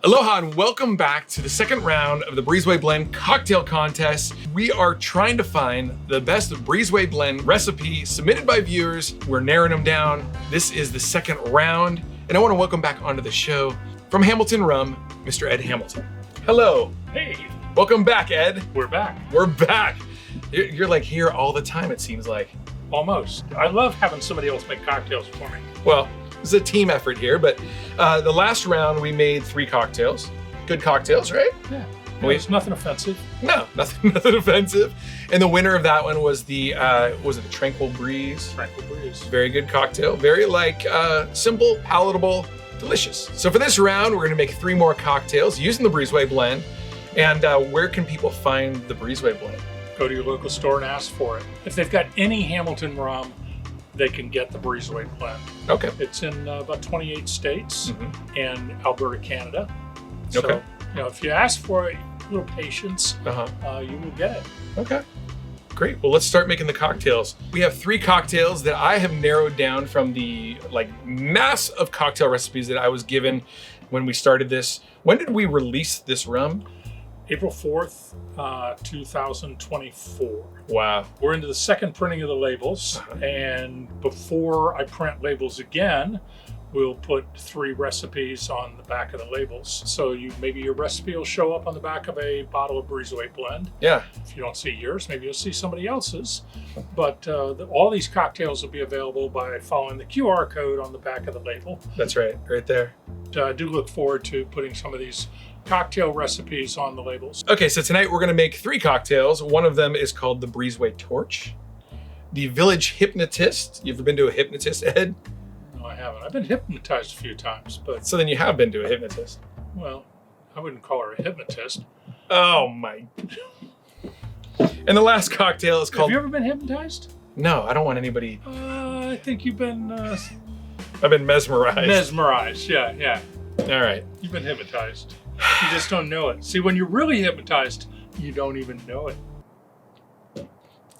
Aloha and welcome back to the second round of the Breezeway Blend Cocktail Contest. We are trying to find the best Breezeway Blend recipe submitted by viewers. We're narrowing them down. This is the second round, and I want to welcome back onto the show from Hamilton Rum, Mr. Ed Hamilton. Hello. Hey. Welcome back, Ed. We're back. We're back. You're like here all the time, it seems like. Almost. I love having somebody else make cocktails for me. Well, it's a team effort here, but the last round we made 3 cocktails. Good cocktails, right? Yeah. It's nothing offensive. No, nothing offensive. And the winner of that one was the Tranquil Breeze? Tranquil Breeze. Very good cocktail. Very simple, palatable, delicious. So for this round, we're gonna make 3 more cocktails using the Breezeway Blend. And where can people find the Breezeway Blend? Go to your local store and ask for it. If they've got any Hamilton rum, they can get the Breezeway Blend. Okay. It's in about 28 states and Alberta, Canada. So, if you ask for it, a little patience, you will get it. Okay. Great. Well, let's start making the cocktails. We have 3 cocktails that I have narrowed down from the mass of cocktail recipes that I was given when we started this. When did we release this rum? April 4th, 2024. Wow. We're into the second printing of the labels, and before I print labels again, we'll put 3 recipes on the back of the labels. So maybe your recipe will show up on the back of a bottle of Breezeway Blend. Yeah. If you don't see yours, maybe you'll see somebody else's. But all these cocktails will be available by following the QR code on the back of the label. That's right there. I do look forward to putting some of these cocktail recipes on the labels. Okay, so tonight we're gonna make 3 cocktails. One of them is called the Breezeway Torch, the Village Hypnotist. You ever been to a hypnotist, Ed? No, I haven't. I've been hypnotized a few times, but... So then you have been to a hypnotist. Well, I wouldn't call her a hypnotist. Oh my. And the last cocktail is called... Have you ever been hypnotized? No, I don't want anybody... I think you've been... I've been mesmerized. Mesmerized, yeah. All right. You've been hypnotized. You just don't know it. See, when you're really hypnotized, you don't even know it.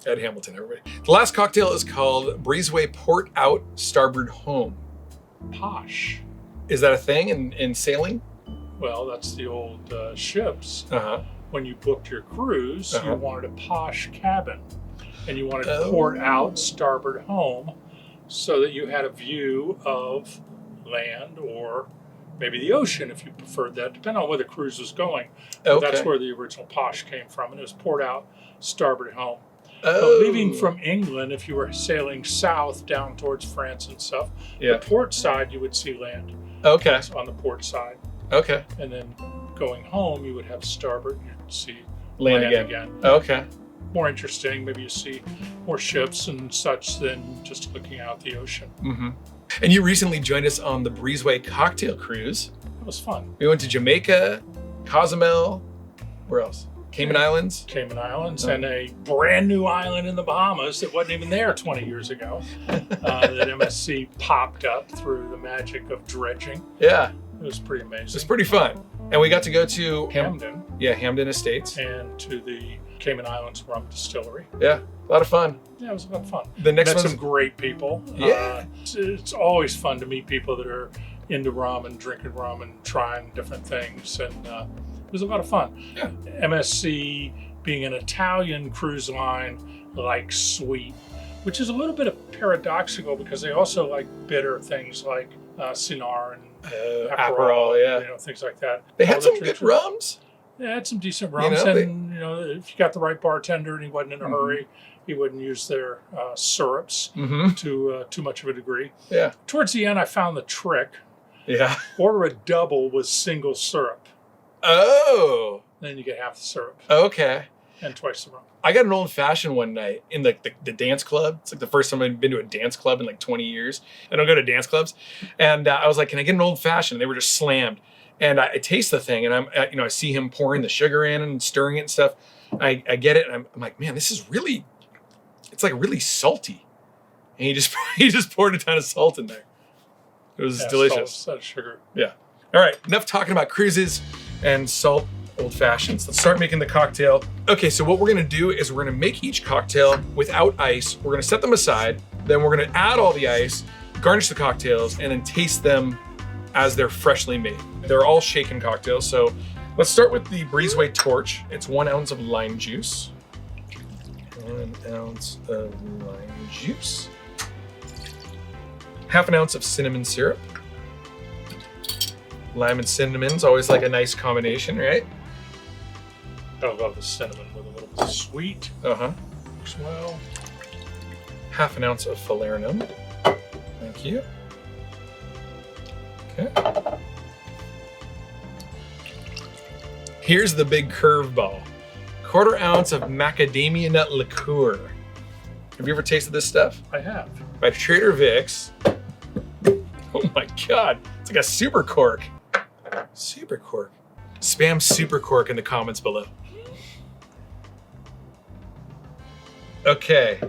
Ed Hamilton, everybody. The last cocktail is called Breezeway Port Out, Starboard Home. Posh. Is that a thing in sailing? Well, that's the old ships. Uh-huh. When you booked your cruise, you wanted a posh cabin. And you wanted port out, starboard home, so that you had a view of land or maybe the ocean if you preferred that, depending on where the cruise was going. But that's where the original posh came from, and it was port out, starboard home. But leaving from England, if you were sailing south down towards France and stuff, the port side you would see land. Okay. On the port side. Okay. And then going home, you would have starboard, and you'd see land again. Okay. More interesting. Maybe you see more ships and such than just looking out the ocean. Mm-hmm. And you recently joined us on the Breezeway Cocktail Cruise. It was fun. We went to Jamaica, Cozumel, where else? Cayman Islands? Cayman Islands, and a brand new island in the Bahamas that wasn't even there 20 years ago. That MSC popped up through the magic of dredging. Yeah. It was pretty amazing. It was pretty fun. And we got to go to Hamden. Yeah, Hamden Estates. And to the Cayman Islands Rum Distillery. Yeah, a lot of fun. Yeah, it was a lot of fun. The next Met some great people. Yeah. It's always fun to meet people that are into rum and drinking rum and trying different things. And it was a lot of fun. Yeah. MSC being an Italian cruise line likes sweet, which is a little bit of paradoxical because they also like bitter things like Cynar and Aperol, things like that. They had some good rums. They had some decent rums, and if you got the right bartender and he wasn't in a hurry, he wouldn't use their syrups to too much of a degree. Yeah. Towards the end, I found the trick. Yeah. Order a double with single syrup. Oh. Then you get half the syrup. Okay. And twice the rum. I got an old fashioned one night in the dance club. It's like the first time I'd been to a dance club in 20 years. I don't go to dance clubs. And I was like, can I get an old fashioned? They were just slammed. And I taste the thing, and I see him pouring the sugar in and stirring it and stuff. I get it, and I'm like, man, this is really, it's like really salty. And he just poured a ton of salt in there. It was delicious. Salt, sugar. Yeah. All right, enough talking about cruises and salt old fashions. Let's start making the cocktail. Okay, so what we're gonna do is we're gonna make each cocktail without ice. We're gonna set them aside. Then we're gonna add all the ice, garnish the cocktails, and then taste them as they're freshly made. They're all shaken cocktails. So let's start with the Breezeway Torch. It's 1 ounce of lime juice. 1 ounce of lime juice. Half an ounce of cinnamon syrup. Lime and cinnamon's always like a nice combination, right? I love the cinnamon with a little bit of sweet. Uh-huh. Works well. Half an ounce of falernum. Thank you. Okay. Here's the big curveball. 1/4 ounce of macadamia nut liqueur. Have you ever tasted this stuff? I have. By Trader Vic's. Oh my God, it's like a super cork. Super cork. Spam super cork in the comments below. Okay.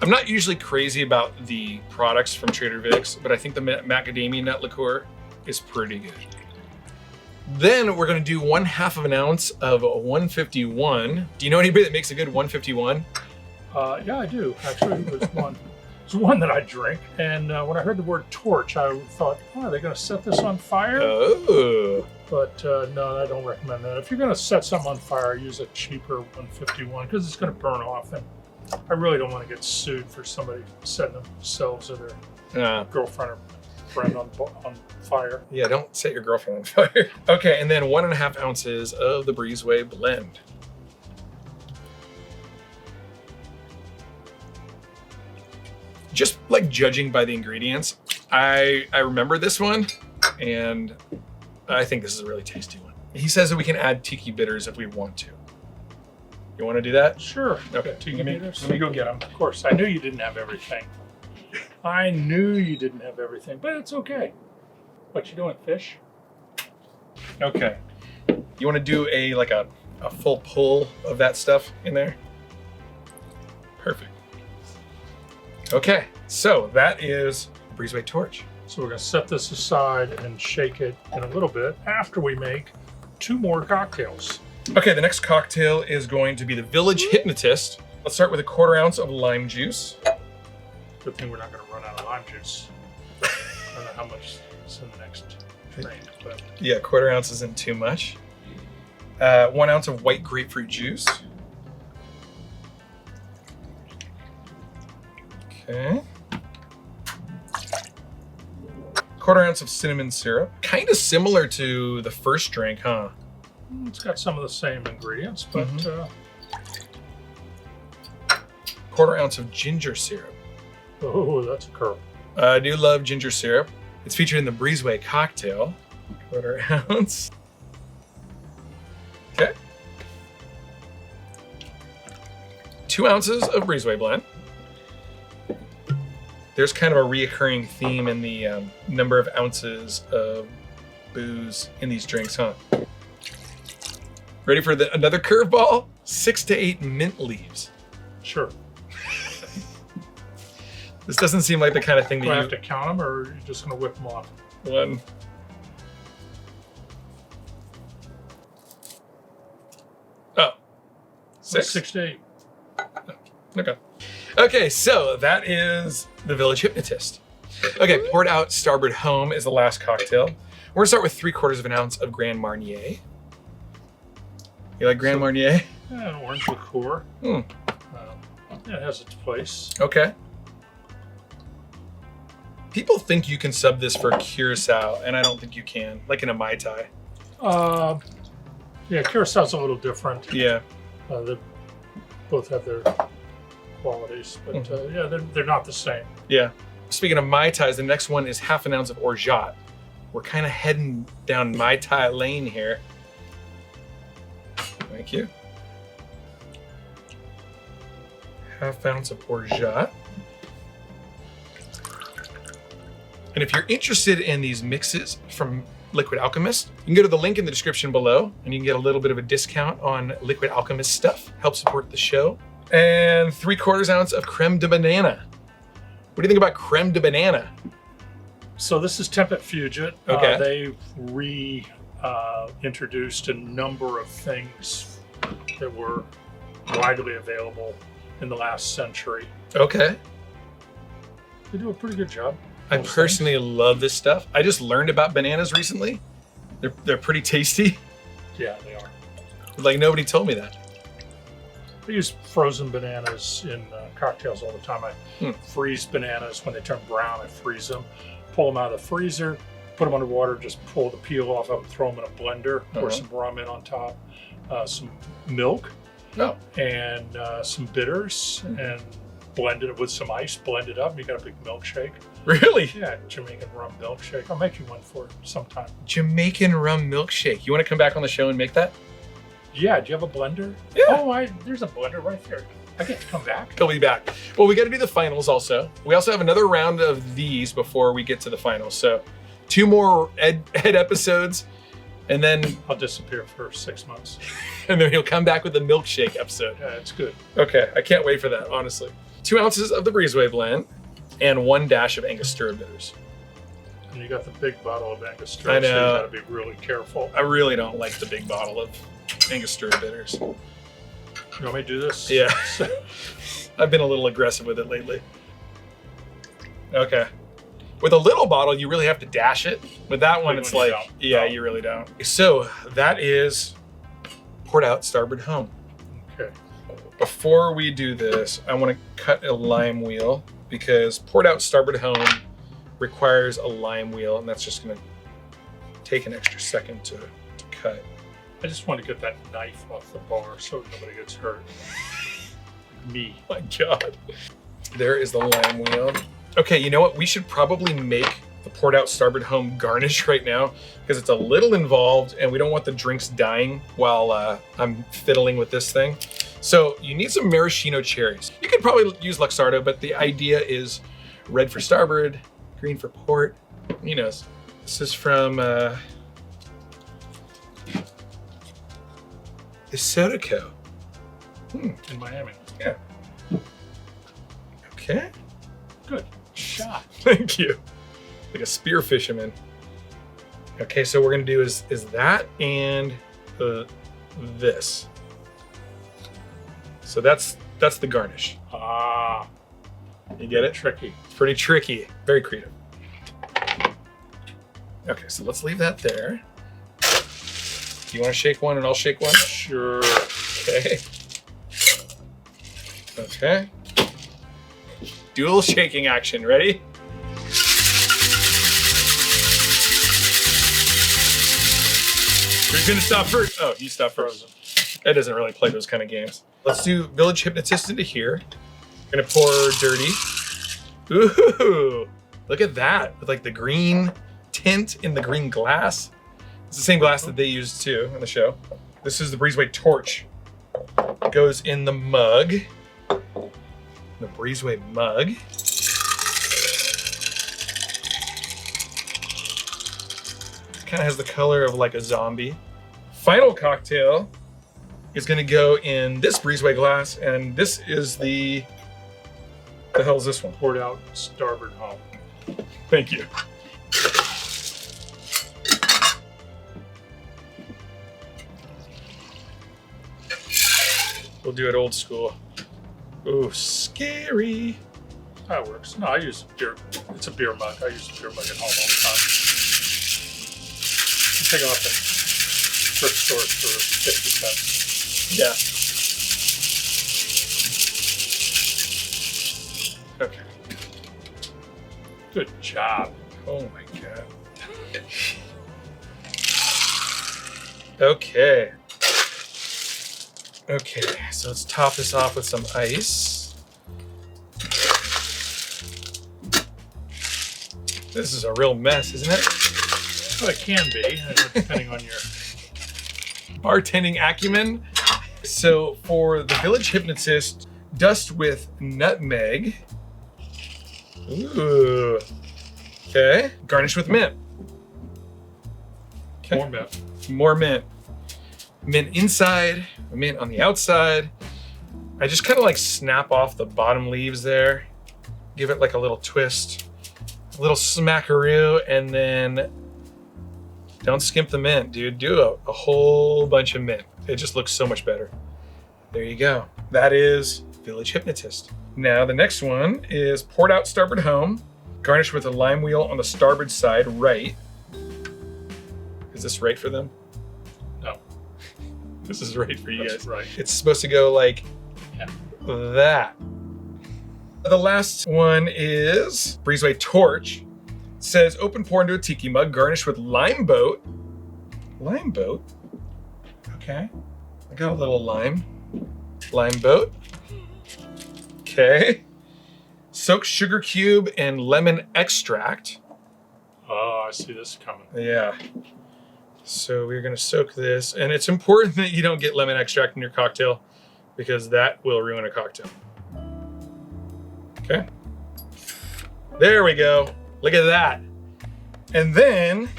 I'm not usually crazy about the products from Trader Vic's, but I think the macadamia nut liqueur is pretty good. Then we're gonna do 1/2 ounce of 151. Do you know anybody that makes a good 151? Yeah, I do. Actually, there's one. There's one that I drink, and when I heard the word torch, I thought, oh, are they going to set this on fire? Oh. But no, I don't recommend that. If you're going to set something on fire, use a cheaper 151 because it's going to burn off, and I really don't want to get sued for somebody setting themselves or their girlfriend or friend on fire. Yeah, don't set your girlfriend on fire. Okay, and then 1.5 ounces of the Breezeway blend. Just like judging by the ingredients, I remember this one, and I think this is a really tasty one. He says that we can add Tiki bitters if we want to. You want to do that? Sure. Okay. Tiki Let bitters. me go get them. Of course, I knew you didn't have everything. I knew you didn't have everything, but it's okay. What you doing, fish? Okay. You want to do a full pull of that stuff in there? Perfect. Okay, so that is Breezeway Torch. So we're going to set this aside and shake it in a little bit after we make 2 more cocktails. Okay, the next cocktail is going to be the Village Hypnotist. Let's start with 1/4 ounce of lime juice. Good thing we're not going to run out of lime juice. I don't know how much is in the next drink, but Yeah, 1/4 ounce isn't too much. 1 ounce of white grapefruit juice. Okay. 1/4 ounce of cinnamon syrup. Kind of similar to the first drink, huh? it's got some of the same ingredients, but 1/4 ounce of ginger syrup. oh, that's a curl. I do love ginger syrup. It's featured in the Breezeway cocktail. 1/4 ounce. Okay. 2 ounces of Breezeway blend. There's kind of a reoccurring theme in the number of ounces of booze in these drinks, huh? Ready for another curveball? 6 to 8 mint leaves. Sure. This doesn't seem like the kind of thing that Do I you have to count them, or are you just going to whip them off? 1. Oh. 6? 6 to 8. Okay. Okay, so that is the Village Hypnotist. Okay, poured out starboard home is the last cocktail. We're gonna start with 3/4 ounce of Grand Marnier. You like Grand Marnier? Yeah, an orange liqueur. Hmm. Yeah, it has its place. Okay. People think you can sub this for Curacao, and I don't think you can, like in a Mai Tai. Yeah, Curaçao's a little different. Yeah. They both have their qualities, but yeah, they're not the same. Yeah. Speaking of Mai Tais, the next one is 1/2 ounce of orgeat. We're kind of heading down Mai Tai lane here. Thank you. 1/2 ounce of orgeat. And if you're interested in these mixes from Liquid Alchemist, you can go to the link in the description below and you can get a little bit of a discount on Liquid Alchemist stuff. Help support the show. And 3/4 ounce of creme de banana. What do you think about creme de banana? So this is Tempet Fugit. Okay. They reintroduced a number of things that were widely available in the last century. Okay. They do a pretty good job. I personally love this stuff. I just learned about bananas recently, They're pretty tasty. Yeah, they are. Like nobody told me that. I use frozen bananas in cocktails all the time. I freeze bananas when they turn brown. I freeze them, pull them out of the freezer, put them underwater, just pull the peel off of them, throw them in a blender, pour some rum in on top, some milk, and some bitters, and blend it with some ice, blend it up. You got a big milkshake. Really? Yeah, Jamaican rum milkshake. I'll make you one for sometime. Jamaican rum milkshake. You want to come back on the show and make that? Yeah, do you have a blender? Yeah. Oh, there's a blender right there. I get to come back. He'll be back. Well, we got to do the finals also. We also have another round of these before we get to the finals. So 2 more Ed episodes, and then I'll disappear for 6 months. and then he'll come back with a milkshake episode. Yeah, it's good. Okay, I can't wait for that, honestly. 2 ounces of the Breezeway blend and 1 dash of Angostura bitters. And you got the big bottle of Angostura, I know. so you got to be really careful. I really don't like the big bottle of Angostura bitters. You want me to do this? Yeah. I've been a little aggressive with it lately. Okay. With a little bottle, you really have to dash it. With that one, it's like, yeah, you really don't. So that is poured out starboard home. Okay. Before we do this, I want to cut a lime wheel because poured out starboard home requires a lime wheel, and that's just going to take an extra second to cut. I just want to get that knife off the bar so nobody gets hurt. Me. My God. There is the lime wheel. Okay, you know what? We should probably make the poured out starboard home garnish right now because it's a little involved and we don't want the drinks dying while I'm fiddling with this thing. So you need some maraschino cherries. You could probably use Luxardo, but the idea is red for starboard, green for port. You know, this is from Soda Co. In Miami. Yeah. Okay. Good shot. Thank you. Like a spear fisherman. Okay, so what we're gonna do is that and this. So that's the garnish. Ah. You get it? Tricky. It's pretty tricky. Very creative. Okay, so let's leave that there. Do you want to shake one and I'll shake one? Sure. Okay. Okay. Do a little shaking action. Ready? Who's gonna stop first? Oh, you stop first. That doesn't really play those kind of games. Let's do Village Hypnotist into here. Gonna pour dirty. Ooh, look at that. With like the green tint in the green glass. It's the same glass that they used too in the show. This is the Breezeway torch. It goes in the mug. The Breezeway mug. Kind of has the color of like a zombie. Final cocktail is gonna go in this Breezeway glass, and this is the hell is this one? Poured out starboard home. Thank you. We'll do it old school. Ooh, scary. That works. No, I use a beer. It's a beer mug. I use a beer mug at home all the time. You pick them up in thrift stores for 50 cents. Yeah. Okay. Good job. Oh my God. Okay. Okay, so let's top this off with some ice. This is a real mess, isn't it? Well, it can be, depending on your bartending acumen. So for the Village Hypnotist, dust with nutmeg. Ooh. Okay. Garnish with mint. Okay. More mint. More mint. Mint inside, mint on the outside. I just kind of like snap off the bottom leaves there. Give it like a little twist. A little smackaroo, and then don't skimp the mint, dude. Do a whole bunch of mint. It just looks so much better. There you go. That is Village Hypnotist. Now the next one is poured out starboard home, garnished with a lime wheel on the starboard side right. this right for them? No. This is right for you That's guys. right. It's supposed to go like that. The last one is Breezeway Torch. It says open pour into a tiki mug, garnish with lime boat. Lime boat? Okay. I got a little lime. Lime boat. Okay. Soak sugar cube and lemon extract. Oh, I see this coming. Yeah. So we're gonna soak this, and it's important that you don't get lemon extract in your cocktail because that will ruin a cocktail. Okay. There we go. Look at that. And then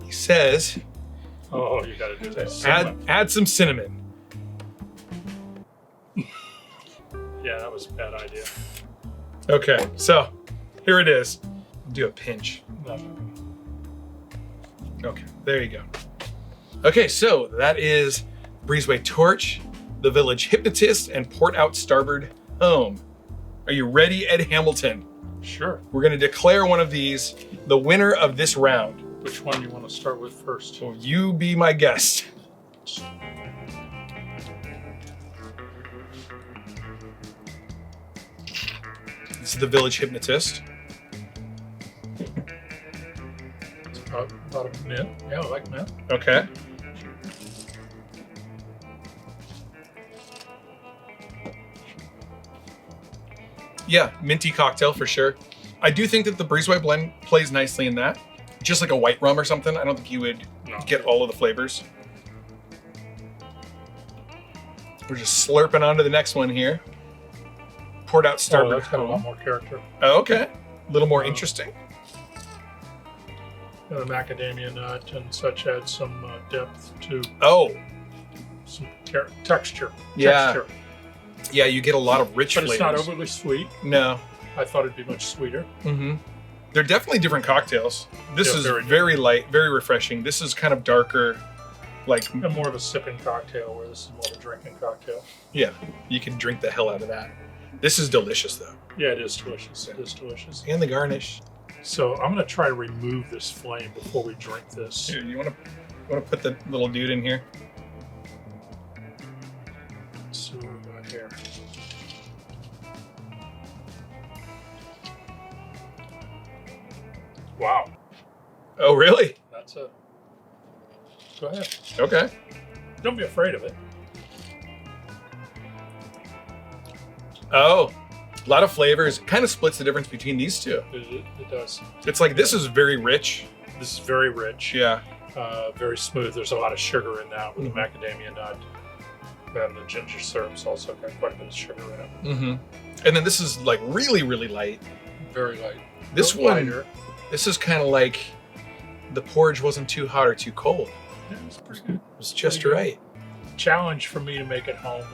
he says, Oh, you got to do this. add some cinnamon. Yeah, that was a bad idea. Okay, so here it is. Do a pinch. No. Okay, there you go. Okay, so that is Breezeway Torch, the Village Hypnotist, and Port Out Starboard Home. Are you ready, Ed Hamilton? Sure. We're gonna declare one of these the winner of this round. Which one you want to start with first? So you be my guest. This is the Village Hypnotist. It's about a mint. Yeah, I like mint. Okay. Yeah, minty cocktail for sure. I do think that the Breezeway blend plays nicely in that. Just like a white rum or something. I don't think you would get all of the flavors. We're just slurping on to the next one here. Poured out starboard. Oh, that's got a lot more character. Oh, okay. A little more interesting. The macadamia nut and such adds some depth to some texture. Yeah. Texture. Yeah, you get a lot of rich But flavors. it's not overly sweet. No. I thought it'd be much sweeter. Mm-hmm. They're definitely different cocktails. This is very very light, very refreshing. This is kind of darker, like And more of a sipping cocktail, where this is more of a drinking cocktail. yeah, you can drink the hell out of that. This is delicious though. Yeah, it is delicious. It is delicious. And the garnish. So I'm going to try to remove this flame before we drink this. Here, you want to put the little dude in here? Let's see what we got here. Wow. Oh, really? That's a... Go ahead. Okay. Don't be afraid of it. Oh, a lot of flavors. Kind of splits the difference between these two. It does. It's like this is very rich. This is very rich. Yeah. Very smooth. There's a lot of sugar in that with the macadamia nut. And the ginger syrup's also got quite a bit of sugar in it. Mm-hmm. And then this is like really, really light. Very light. This one, this is kind of like the porridge wasn't too hot or too cold. Yeah, it's pretty good. It was just Pretty good. right. Challenge for me to make it home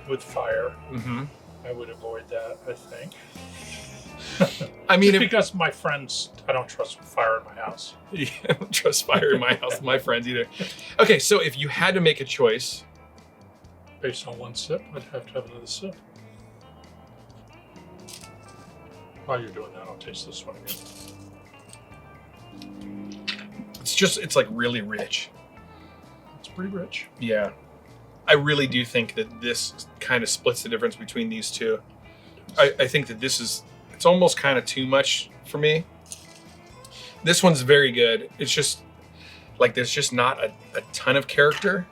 with fire. Mm-hmm. I would avoid that, I think. I mean, Just because my friends, I don't trust fire in my house. I don't trust fire in my house with my friends either. Okay, so if you had to make a choice, Based on one sip, I'd have to have another sip. While you're doing that, I'll taste this one again. it's like really rich. It's pretty rich. Yeah. I really do think that this kind of splits the difference between these two. I think that it's almost kind of too much for me. This one's very good. It's just like there's just not a ton of character.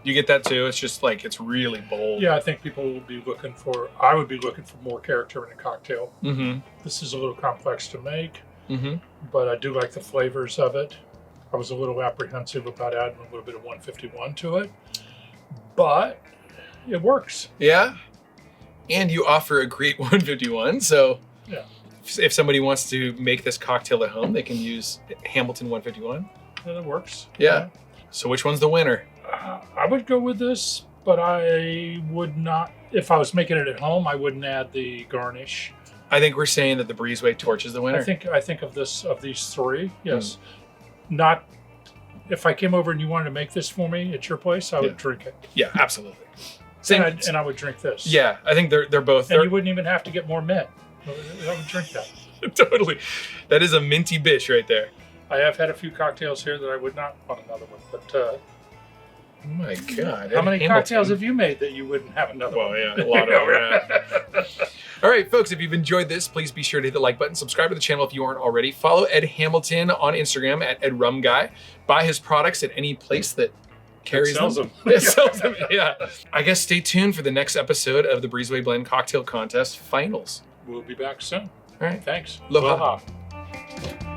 You get that too? It's just like it's really bold. Yeah, I think people will be I would be looking for more character in a cocktail. Mm-hmm. This is a little complex to make, Mm-hmm. but I do like the flavors of it. I was a little apprehensive about adding a little bit of 151 to it, but it works. Yeah. And you offer a great 151. So Yeah. if somebody wants to make this cocktail at home, they can use Hamilton 151. And it works. Yeah. So which one's the winner? I would go with this, but I would not. If I was making it at home, I wouldn't add the garnish. I think we're saying that the Breezeway Torch is the winner. I think of these three. Yes. Not if I came over and you wanted to make this for me at your place, I would drink it. Yeah, absolutely. Same. And I would drink this. Yeah, I think they're both. And you wouldn't even have to get more mint. I would drink that. Totally. That is a minty bitch right there. I have had a few cocktails here that I would not want another one. But Oh my God. how many Hamilton. cocktails have you made that you wouldn't have another one? Well, yeah, a lot of them. All right, folks, if you've enjoyed this, please be sure to hit the like button. Subscribe to the channel if you aren't already. Follow Ed Hamilton on Instagram at EdRumGuy. Buy his products at any place that carries sells them. them. It sells them, yeah. I guess stay tuned for the next episode of the Breezeway Blend Cocktail Contest Finals. We'll be back soon. All right. Thanks. Aloha. Aloha.